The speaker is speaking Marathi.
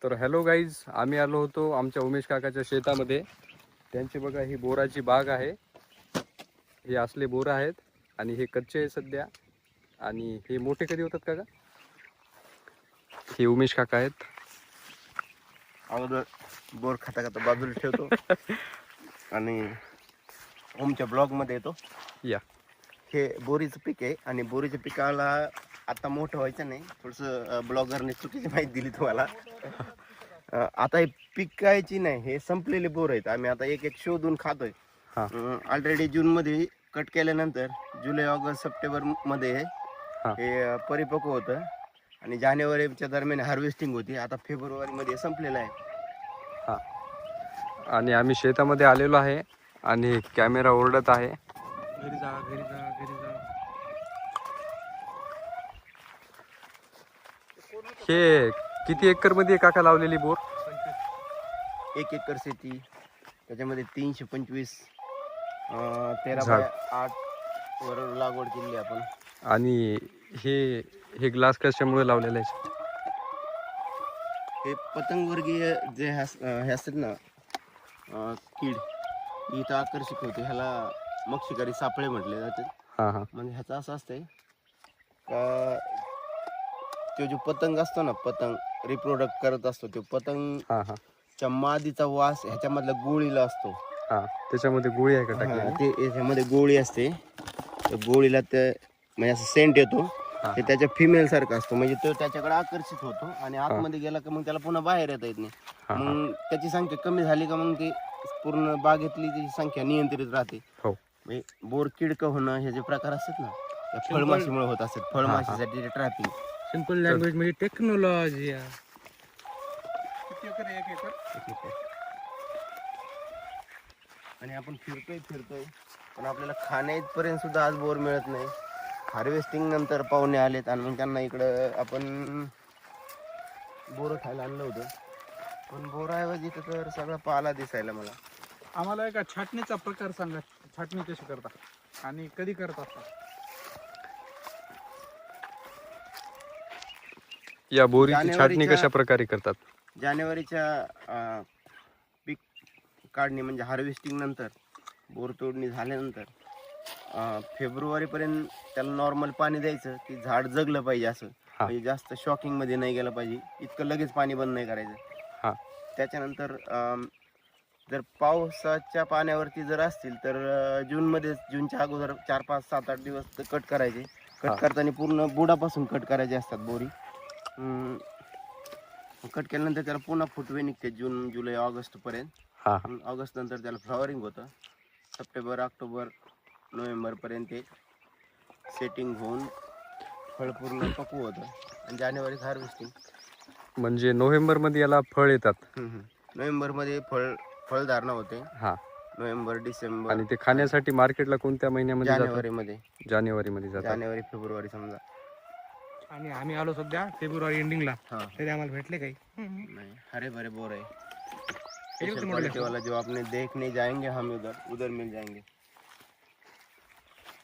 तर हॅलो गाईज, आम्ही आलो होतो आमच्या उमेश काकाच्या शेतामध्ये. त्यांची बघा ही बोराची बाग आहे. हे असले बोर आहेत आणि हे कच्चे आहे सध्या. आणि हे मोठे कधी होतात काका? हे उमेश काका आहेत. अगोदर बोर खाता खाता बाजूला ठेवतो आणि ओमच्या ब्लॉग मध्ये येतो. या हे बोरीचं पीक आहे आणि बोरीच्या पिकाला आता मोठं व्हायचं नाही. थोडंसं ब्लॉगरने चुकीची माहिती दिली तुम्हाला. आता हे पिकायची नाही, हे संपलेले बोर आहेत. आम्ही आता एक एक शोधून खातोय. ऑलरेडी जून मध्ये कट केल्यानंतर जुलै ऑगस्ट सप्टेंबर मध्ये हे परिपक्व होतं आणि जानेवारीच्या दरम्यान हार्वेस्टिंग होती. आता फेब्रुवारी मध्ये संपलेलं आहे. हा, आणि आम्ही शेतामध्ये आलेलो आहे आणि कॅमेरा ओरडत आहे. घरी जा घरी जा घरी जा. हे किती एकर मध्ये काका लावलेली बोर? 1 एकर शेती, त्याच्यामध्ये 325 झाड. 13/8 वर लागवड केली आपण. आणि हे ग्लास कशामुळे लावलेलं आहे? हे पतंगवर्गीय जे हे असतात ना कीड, इथं आकर्षित होते. ह्याला मक्षिकारी सापळे म्हटले जाते. हा हा, म्हणजे ह्याचं असं असतंय का तो जो पतंग असतो ना, पतंग रिप्रोडक्ट करत असतो, तो पतंग हा हा च्या मादीचा वास ह्याच्यामधल्या गोळीला असतो. हा, त्याच्यामध्ये गोळी आहे का टाकलेली? ते ह्याच्यामध्ये गोळी असते. तर गोळीला ते म्हणजे असं सेंट येतो. ते त्याच्या फिमेल सारखं असतो, म्हणजे तो त्याच्याकडे आकर्षित होतो आणि आतमध्ये गेला का मग त्याला पुन्हा बाहेर येता येत नाही. मग त्याची संख्या कमी झाली का मग ते पूर्ण बागेतली त्याची संख्या नियंत्रित राहते. हो, म्हणजे बोर किडकं होणं हे जे प्रकार असतात ना, त्या फळमाशीमुळे होत असतात. फळमाशीसाठी ट्रॅपिंग. सिंपल लँग्वेज म्हणजे टेक्नॉलॉजी. आणि आपण फिरतोय पण आपल्याला खाण्यापर्यंत सुद्धा आज बोर मिळत नाही. हार्वेस्टिंग नंतर पाहुणे आलेत आणि मग त्यांना इकडं आपण बोरं खायला आणलं होतं. पण बोराऐवजी तर सगळा पाला दिसायला मला. आम्हाला एका छाटणीचा प्रकार सांगा. छाटणी कशी करता आणि कधी करत असता? या बोरीची छाटणी कशा प्रकारे करतात? जानेवारीच्या पीक काढणी म्हणजे हार्वेस्टिंग नंतर, बोर तोडणी झाल्यानंतर फेब्रुवारी पर्यंत त्याला नॉर्मल पाणी द्यायचं की झाड जगलं पाहिजे. असं म्हणजे जास्त शॉकिंग मध्ये नाही गेलं पाहिजे, इतकं लगेच पाणी बंद नाही करायचं. त्याच्यानंतर जर पावसाच्या पाण्यावरती जर असतील तर जूनच्या अगोदर 4, 5, 7, 8 दिवस कट करायचे. कट करताना पूर्ण बुडापासून कट करायचे असतात बोरी. कट केल्यानंतर त्याला पुन्हा फुटवे निघते जून, जुलै, ऑगस्ट पर्यंत. ऑगस्ट नंतर त्याला फ्लॉवरिंग होतं. सप्टेंबर, ऑक्टोबर, नोव्हेंबर पर्यंत ते सेटिंग होऊन फळ पूर्ण पक्व होतं आणि जानेवारीत हार्वेस्टिंग. म्हणजे नोव्हेंबर मध्ये याला फळ येतात. नोव्हेंबर मध्ये फळधारणा होते. नोव्हेंबर, डिसेंबर. आणि ते खाण्यासाठी मार्केटला कोणत्या महिन्यामध्ये? जानेवारी मध्ये जातात. जानेवारी फेब्रुवारी समजा. आणि आम्ही आलो सध्या फेब्रुवारी एंडिंगला. तरी आम्हाला भेटले काही नहीं, हरे भरे बोर है। क्वालिटी वाला जो आपने देखने जाएंगे हम उधर मिल जाएंगे।